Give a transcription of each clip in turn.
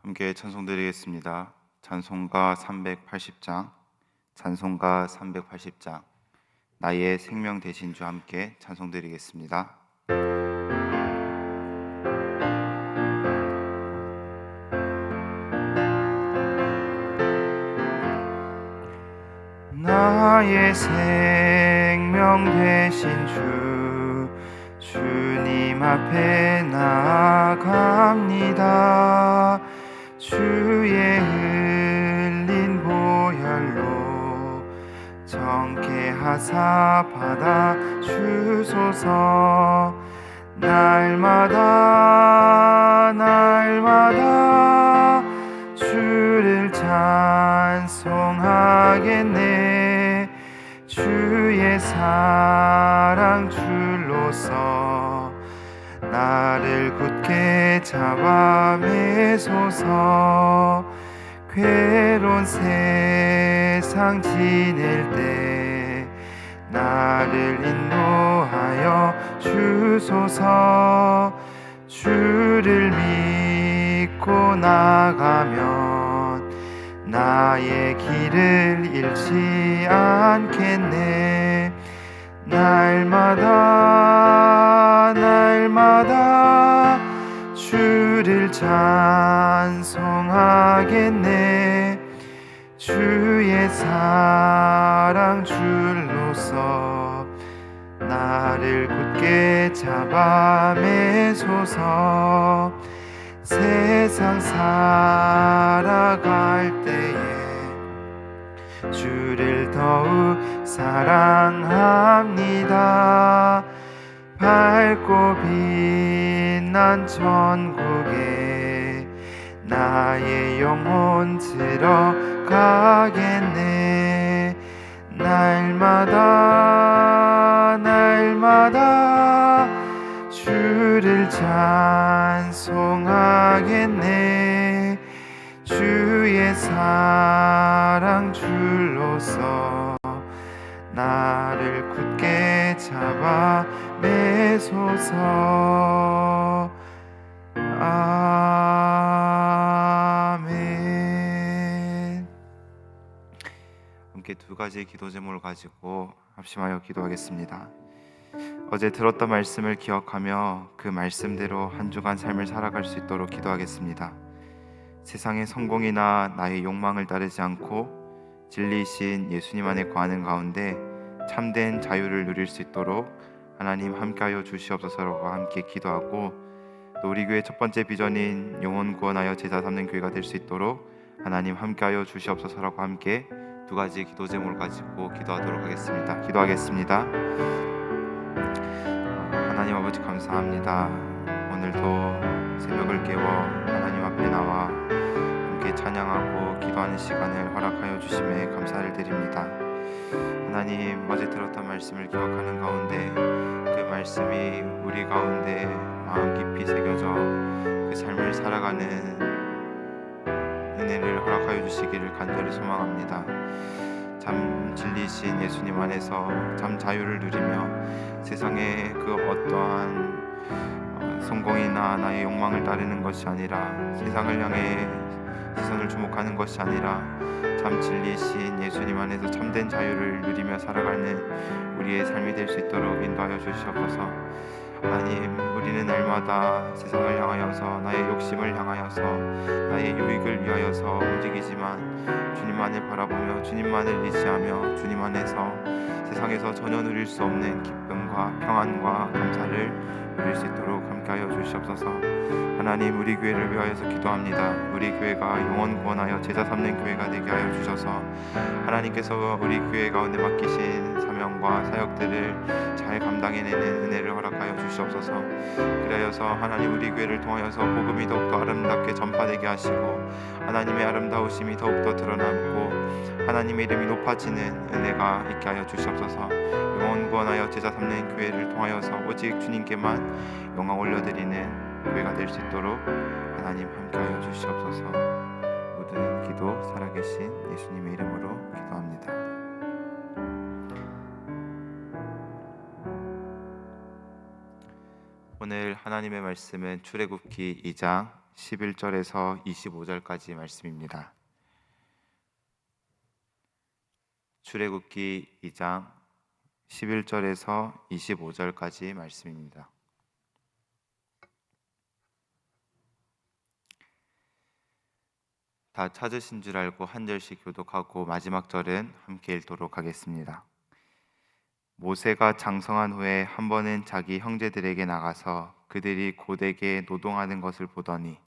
함께 찬송드리겠습니다. 찬송가 380장, 찬송가 380장, 나의 생명 되신 주 함께 찬송드리겠습니다. 나의 생명 되신 주, 주님 앞에 나아갑니다. 주의 흘린 보혈로 정케 하사 받아 주소서. 날마다 주를 찬송하겠네. 주의 사랑 줄로서 나를 굳게 잡아 매소서. 괴로운 세상 지낼 때 나를 인도하여 주소서. 주를 믿고 나가면 나의 길을 잃지 않겠네. 날마다 주를 찬송하겠네. 주의 사랑 줄로서 나를 굳게 잡아 매소서. 세상 살아갈 때에 주를 더욱 사랑합니다. 밝고 빛난 천국에 나의 영혼 들어가겠네. 날마다 주를 찬송하겠네. 주의 사랑 줄로서 나를 굳게 잡아 매소서. 아멘. 함께 두 가지 기도 제목을 가지고 합심하여 기도하겠습니다. 어제 들었던 말씀을 기억하며 그 말씀대로 한 주간 삶을 살아갈 수 있도록 기도하겠습니다. 세상의 성공이나 나의 욕망을 따르지 않고 진리이신 예수님 안에 거하는 가운데 참된 자유를 누릴 수 있도록 하나님 함께하여 주시옵소서라고 함께 기도하고, 또 우리 교회 첫 번째 비전인 영혼 구원하여 제자 삼는 교회가 될 수 있도록 하나님 함께하여 주시옵소서라고 함께 두 가지 기도 제목을 가지고 기도하도록 하겠습니다. 기도하겠습니다. 하나님 아버지 감사합니다. 오늘도 새벽을 깨워 하나님 앞에 나와 함께 찬양하고 기도하는 시간을 허락하여 주심에 감사를 드립니다. 하나님, 어제 들었던 말씀을 기억하는 가운데 그 말씀이 우리 가운데 마음 깊이 새겨져 그 삶을 살아가는 은혜를 허락하여 주시기를 간절히 소망합니다. 참 진리이신 예수님 안에서 참 자유를 누리며 세상의 그 어떠한 성공이나 나의 욕망을 따르는 것이 아니라, 세상을 향해 시선을 주목하는 것이 아니라 참 진리이신 예수님 안에서 참된 자유를 누리며 살아가는 우리의 삶이 될 수 있도록 인도하여 주시옵소서. 하나님, 우리는 날마다 세상을 향하여서 나의 욕심을 향하여서 나의 유익을 위하여서 움직이지만 주님만을 바라보며 주님만을 의지하며 주님 안에서 세상에서 전혀 누릴 수 없는 기쁨과 평안과 감사를 누릴 수 있도록 함께하여 주시옵소서. 하나님, 우리 교회를 위하여서 기도합니다. 우리 교회가 영혼 구원하여 제자 삼는 교회가 되게 하여 주셔서 하나님께서 우리 교회 가운데 맡기신 사명과 사역들을 잘 감당해내는 은혜를 허락하여 주시옵소서. 그리하여서 하나님, 우리 교회를 통하여서 복음이 더욱더 아름답게 전파되게 하시고 하나님의 아름다우심이 더욱더 드러나고 하나님의 이름이 높아지는 은혜가 있게 하여 주시옵소서. 영혼 구원하여 제자 삼는 교회를 통하여서 오직 주님께만 영광 올려드리는 교회가 될 수 있도록 하나님 함께하여 주시옵소서. 모든 기도 살아계신 예수님의 이름으로 기도합니다. 오늘 하나님의 말씀은 출애굽기 2장 11절에서 25절까지 말씀입니다. 출애굽기 2장 11절에서 25절까지 말씀입니다. 다 찾으신 줄 알고 한 절씩 교독하고 마지막 절은 함께 읽도록 하겠습니다. 모세가 장성한 후에 한 번은 자기 형제들에게 나가서 그들이 고되게 노동하는 것을 보더니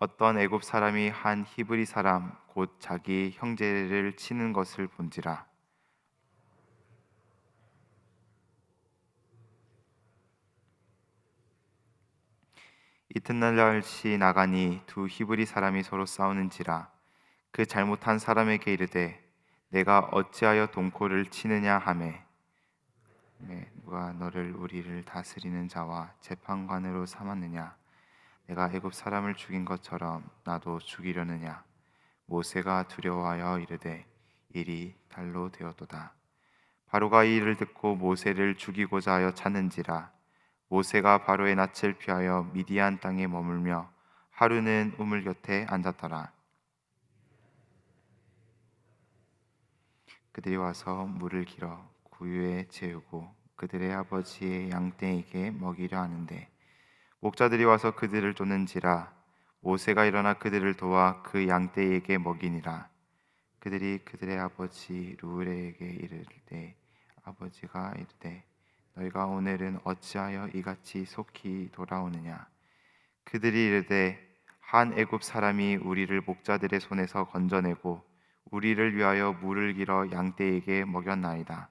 어떤 애굽 사람이 한 히브리 사람 곧 자기 형제를 치는 것을 본지라. 이튿날같이 나가니 두 히브리 사람이 서로 싸우는지라. 그 잘못한 사람에게 이르되 내가 어찌하여 동코를 치느냐 하매 누가 너를 우리를 다스리는 자와 재판관으로 삼았느냐? 내가 애굽 사람을 죽인 것처럼 나도 죽이려느냐? 모세가 두려워하여 이르되 일이 달로 되었도다. 바로가 이 일을 듣고 모세를 죽이고자 하여 찾는지라. 모세가 바로의 낯을 피하여 미디안 땅에 머물며 하루는 우물 곁에 앉았더라. 그들이 와서 물을 길어 구유에 재우고 그들의 아버지의 양떼에게 먹이려 하는데 목자들이 와서 그들을 쫓는지라. 모세가 일어나 그들을 도와 그 양떼에게 먹이니라. 그들이 그들의 아버지 루엘에게 이르되 아버지가 이르되 너희가 오늘은 어찌하여 이같이 속히 돌아오느냐? 그들이 이르되 한 애굽 사람이 우리를 목자들의 손에서 건져내고 우리를 위하여 물을 길어 양떼에게 먹였나이다.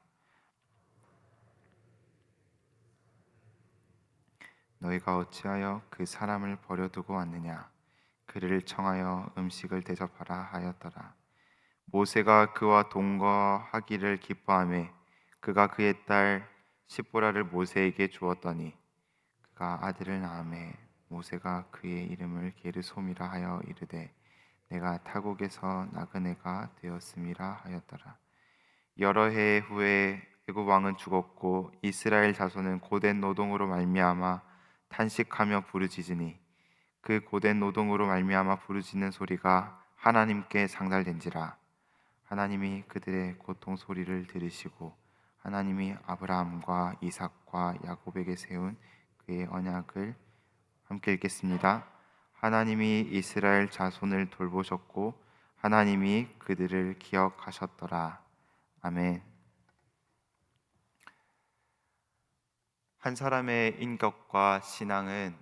너희가 어찌하여 그 사람을 버려두고 왔느냐? 그를 청하여 음식을 대접하라 하였더라. 모세가 그와 동거하기를 기뻐하며 그가 그의 딸 십보라를 모세에게 주었더니 그가 아들을 낳음에 모세가 그의 이름을 게르솜이라 하여 이르되 내가 타국에서 나그네가 되었음이라 하였더라. 여러 해 후에 애굽 왕은 죽었고 이스라엘 자손은 고된 노동으로 말미암아 탄식하며 부르짖으니 그 고된 노동으로 말미암아 부르짖는 소리가 하나님께 상달된지라. 하나님이 그들의 고통 소리를 들으시고 하나님이 아브라함과 이삭과 야곱에게 세운 그의 언약을 함께 읽겠습니다. 하나님이 이스라엘 자손을 돌보셨고 하나님이 그들을 기억하셨더라. 아멘. 한 사람의 인격과 신앙은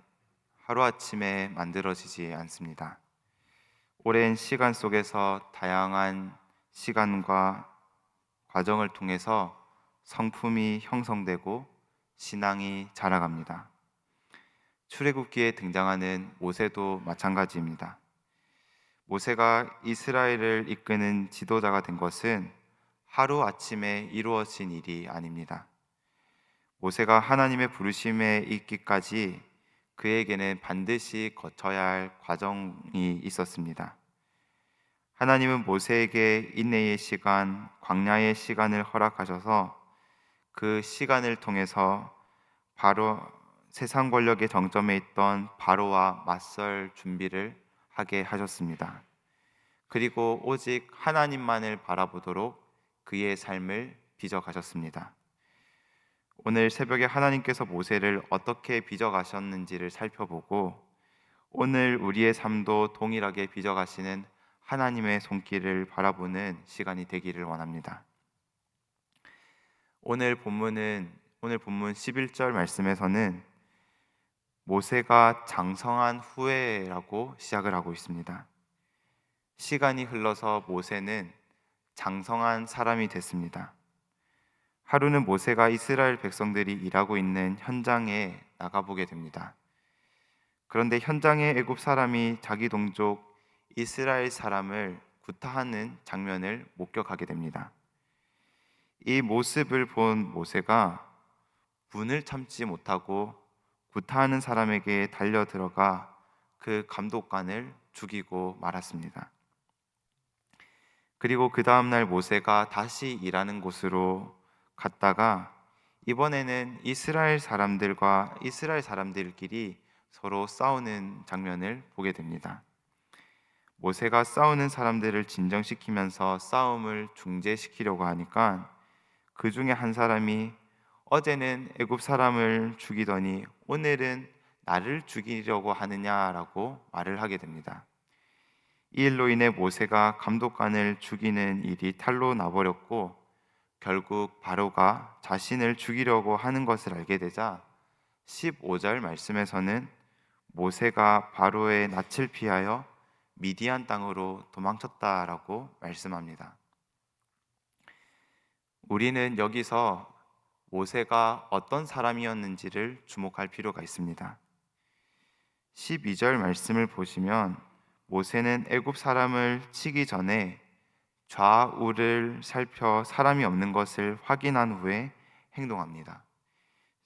하루아침에 만들어지지 않습니다. 오랜 시간 속에서 다양한 시간과 과정을 통해서 성품이 형성되고 신앙이 자라갑니다. 출애굽기에 등장하는 모세도 마찬가지입니다. 모세가 이스라엘을 이끄는 지도자가 된 것은 하루아침에 이루어진 일이 아닙니다. 모세가 하나님의 부르심에 있기까지 그에게는 반드시 거쳐야 할 과정이 있었습니다. 하나님은 모세에게 인내의 시간, 광야의 시간을 허락하셔서 그 시간을 통해서 바로 세상 권력의 정점에 있던 바로와 맞설 준비를 하게 하셨습니다. 그리고 오직 하나님만을 바라보도록 그의 삶을 빚어가셨습니다. 오늘 새벽에 하나님께서 모세를 어떻게 빚어가셨는지를 살펴보고 오늘 우리의 삶도 동일하게 빚어가시는 하나님의 손길을 바라보는 시간이 되기를 원합니다. 오늘 본문 11절 말씀에서는 모세가 장성한 후에라고 시작을 하고 있습니다. 시간이 흘러서 모세는 장성한 사람이 됐습니다. 하루는 모세가 이스라엘 백성들이 일하고 있는 현장에 나가보게 됩니다. 그런데 현장에 애굽 사람이 자기 동족 이스라엘 사람을 구타하는 장면을 목격하게 됩니다. 이 모습을 본 모세가 분을 참지 못하고 구타하는 사람에게 달려들어가 그 감독관을 죽이고 말았습니다. 그리고 그 다음날 모세가 다시 일하는 곳으로 갔다가 이번에는 이스라엘 사람들끼리 서로 싸우는 장면을 보게 됩니다. 모세가 싸우는 사람들을 진정시키면서 싸움을 중재시키려고 하니까 그 중에 한 사람이 어제는 애굽 사람을 죽이더니 오늘은 나를 죽이려고 하느냐라고 말을 하게 됩니다. 이 일로 인해 모세가 감독관을 죽이는 일이 탈로 나버렸고 결국 바로가 자신을 죽이려고 하는 것을 알게 되자 15절 말씀에서는 모세가 바로의 낯을 피하여 미디안 땅으로 도망쳤다라고 말씀합니다. 우리는 여기서 모세가 어떤 사람이었는지를 주목할 필요가 있습니다. 12절 말씀을 보시면 모세는 애굽 사람을 치기 전에 좌우를 살펴 사람이 없는 것을 확인한 후에 행동합니다.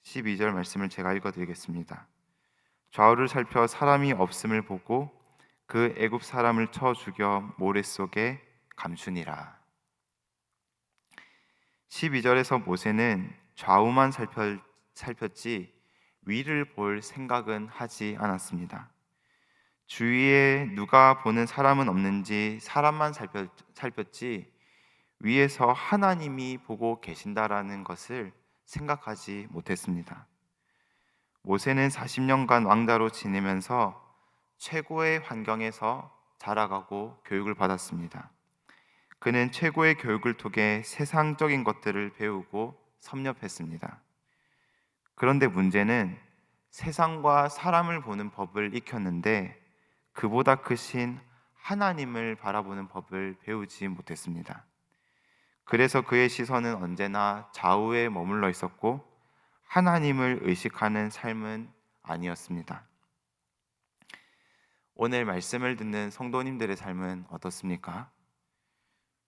12절 말씀을 제가 읽어드리겠습니다. 좌우를 살펴 사람이 없음을 보고 그 애굽 사람을 쳐 죽여 모래 속에 감추니라. 12절에서 모세는 좌우만 살폈지 위를 볼 생각은 하지 않았습니다. 주위에 누가 보는 사람은 없는지 사람만 살폈지 위에서 하나님이 보고 계신다라는 것을 생각하지 못했습니다. 모세는 40년간 왕자로 지내면서 최고의 환경에서 자라가고 교육을 받았습니다. 그는 최고의 교육을 통해 세상적인 것들을 배우고 섭렵했습니다. 그런데 문제는 세상과 사람을 보는 법을 익혔는데 그보다 크신 하나님을 바라보는 법을 배우지 못했습니다. 그래서 그의 시선은 언제나 좌우에 머물러 있었고 하나님을 의식하는 삶은 아니었습니다. 오늘 말씀을 듣는 성도님들의 삶은 어떻습니까?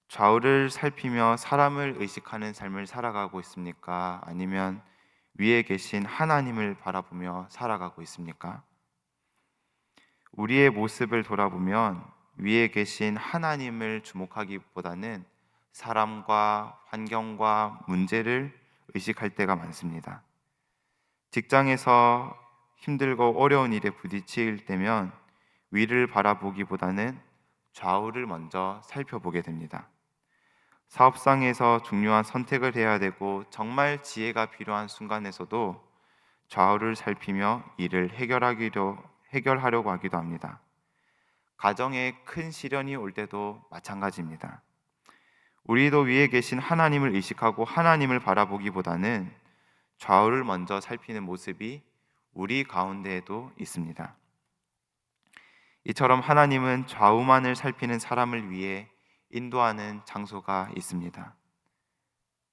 좌우를 살피며 사람을 의식하는 삶을 살아가고 있습니까? 아니면 위에 계신 하나님을 바라보며 살아가고 있습니까? 우리의 모습을 돌아보면 위에 계신 하나님을 주목하기보다는 사람과 환경과 문제를 의식할 때가 많습니다. 직장에서 힘들고 어려운 일에 부딪힐 때면 위를 바라보기보다는 좌우를 먼저 살펴보게 됩니다. 사업상에서 중요한 선택을 해야 되고 정말 지혜가 필요한 순간에서도 좌우를 살피며 일을 해결하려고 하기도 합니다. 가정에 큰 시련이 올 때도 마찬가지입니다. 우리도 위에 계신 하나님을 의식하고 하나님을 바라보기보다는 좌우를 먼저 살피는 모습이 우리 가운데에도 있습니다. 이처럼 하나님은 좌우만을 살피는 사람을 위해 인도하는 장소가 있습니다.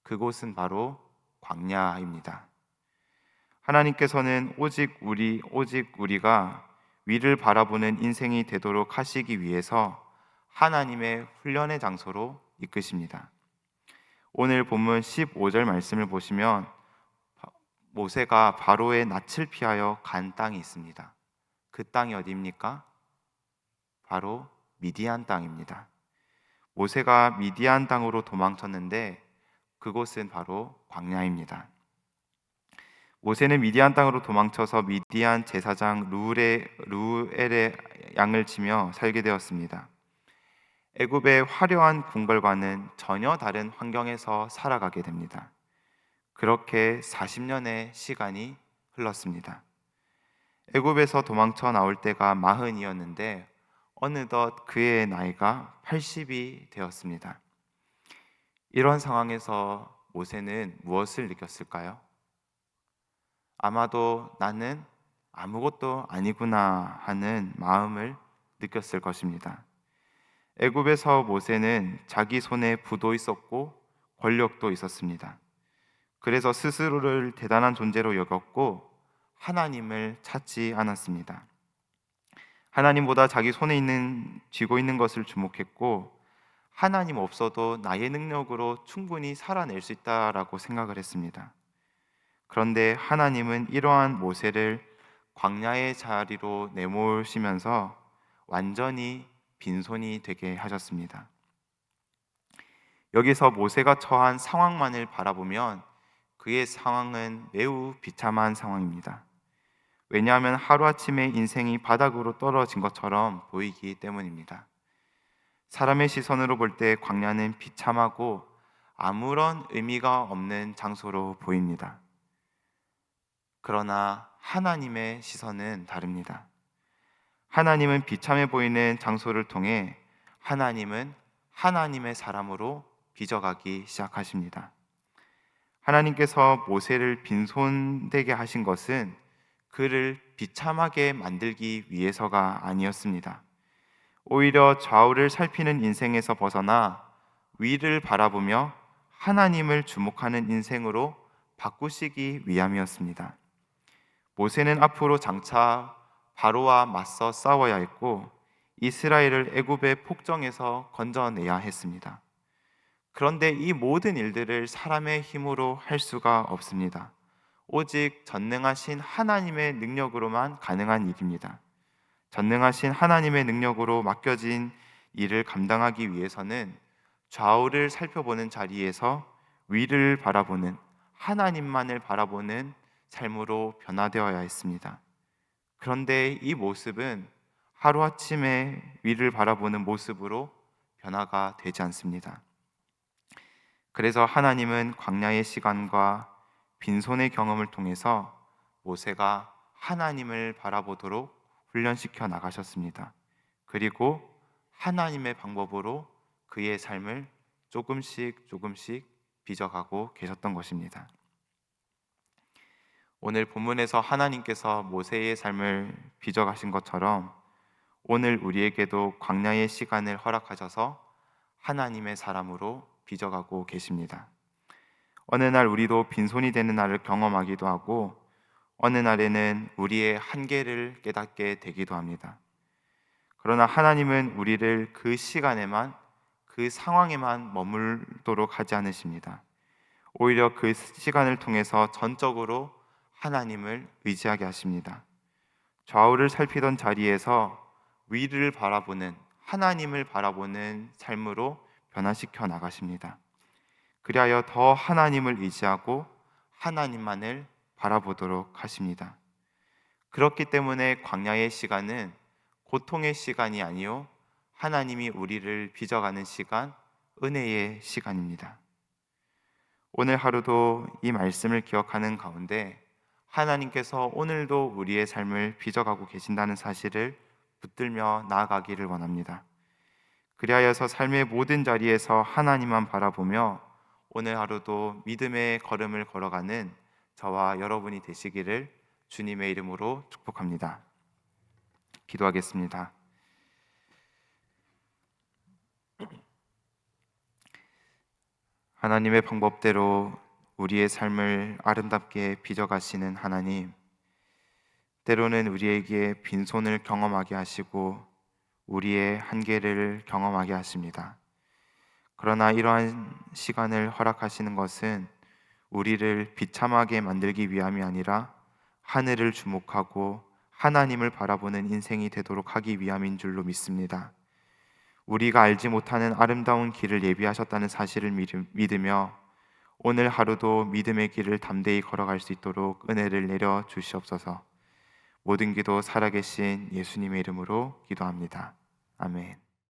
그곳은 바로 광야입니다. 하나님께서는 오직 우리가 위를 바라보는 인생이 되도록 하시기 위해서 하나님의 훈련의 장소로 이끄십니다. 오늘 본문 15절 말씀을 보시면 모세가 바로의 낯을 피하여 간 땅이 있습니다. 그 땅이 어디입니까? 바로 미디안 땅입니다. 모세가 미디안 땅으로 도망쳤는데 그곳은 바로 광야입니다. 모세는 미디안 땅으로 도망쳐서 미디안 제사장 루엘의 양을 치며 살게 되었습니다. 애굽의 화려한 궁궐과는 전혀 다른 환경에서 살아가게 됩니다. 그렇게 40년의 시간이 흘렀습니다. 애굽에서 도망쳐 나올 때가 40이었는데 어느덧 그의 나이가 80이 되었습니다. 이런 상황에서 모세는 무엇을 느꼈을까요? 아마도 나는 아무것도 아니구나 하는 마음을 느꼈을 것입니다. 애굽에서 모세는 자기 손에 부도 있었고 권력도 있었습니다. 그래서 스스로를 대단한 존재로 여겼고 하나님을 찾지 않았습니다. 하나님보다 자기 손에 쥐고 있는 것을 주목했고 하나님 없어도 나의 능력으로 충분히 살아낼 수 있다라고 생각을 했습니다. 그런데 하나님은 이러한 모세를 광야의 자리로 내모시면서 완전히 빈손이 되게 하셨습니다. 여기서 모세가 처한 상황만을 바라보면 그의 상황은 매우 비참한 상황입니다. 왜냐하면 하루아침에 인생이 바닥으로 떨어진 것처럼 보이기 때문입니다. 사람의 시선으로 볼 때 광야는 비참하고 아무런 의미가 없는 장소로 보입니다. 그러나 하나님의 시선은 다릅니다. 하나님은 비참해 보이는 장소를 통해 하나님은 하나님의 사람으로 빚어가기 시작하십니다. 하나님께서 모세를 빈손되게 하신 것은 그를 비참하게 만들기 위해서가 아니었습니다. 오히려 좌우를 살피는 인생에서 벗어나 위를 바라보며 하나님을 주목하는 인생으로 바꾸시기 위함이었습니다. 모세는 앞으로 장차 바로와 맞서 싸워야 했고 이스라엘을 애굽의 폭정에서 건져내야 했습니다. 그런데 이 모든 일들을 사람의 힘으로 할 수가 없습니다. 오직 전능하신 하나님의 능력으로만 가능한 일입니다. 전능하신 하나님의 능력으로 맡겨진 일을 감당하기 위해서는 좌우를 살펴보는 자리에서 위를 바라보는 하나님만을 바라보는 삶으로 변화되어야 했습니다. 그런데 이 모습은 하루아침에 위를 바라보는 모습으로 변화가 되지 않습니다. 그래서 하나님은 광야의 시간과 빈손의 경험을 통해서 모세가 하나님을 바라보도록 훈련시켜 나가셨습니다. 그리고 하나님의 방법으로 그의 삶을 조금씩 빚어가고 계셨던 것입니다. 오늘 본문에서 하나님께서 모세의 삶을 빚어가신 것처럼 오늘 우리에게도 광야의 시간을 허락하셔서 하나님의 사람으로 빚어가고 계십니다. 어느 날 우리도 빈손이 되는 날을 경험하기도 하고 어느 날에는 우리의 한계를 깨닫게 되기도 합니다. 그러나 하나님은 우리를 그 시간에만, 그 상황에만 머물도록 하지 않으십니다. 오히려 그 시간을 통해서 전적으로 하나님을 의지하게 하십니다. 좌우를 살피던 자리에서 위를 바라보는, 하나님을 바라보는 삶으로 변화시켜 나가십니다. 그리하여 더 하나님을 의지하고 하나님만을 바라보도록 하십니다. 그렇기 때문에 광야의 시간은 고통의 시간이 아니요 하나님이 우리를 빚어가는 시간, 은혜의 시간입니다. 오늘 하루도 이 말씀을 기억하는 가운데 하나님께서 오늘도 우리의 삶을 빚어가고 계신다는 사실을 붙들며 나아가기를 원합니다. 그리하여서 삶의 모든 자리에서 하나님만 바라보며 오늘 하루도 믿음의 걸음을 걸어가는 저와 여러분이 되시기를 주님의 이름으로 축복합니다. 기도하겠습니다. 하나님의 방법대로 우리의 삶을 아름답게 빚어가시는 하나님, 때로는 우리에게 빈손을 경험하게 하시고 우리의 한계를 경험하게 하십니다. 그러나 이러한 시간을 허락하시는 것은 우리를 비참하게 만들기 위함이 아니라 하늘을 주목하고 하나님을 바라보는 인생이 되도록 하기 위함인 줄로 믿습니다. 우리가 알지 못하는 아름다운 길을 예비하셨다는 사실을 믿으며 오늘 하루도 믿음의 길을 담대히 걸어갈 수 있도록 은혜를 내려 주시옵소서. 모든 기도 살아계신 예수님의 이름으로 기도합니다. 아멘.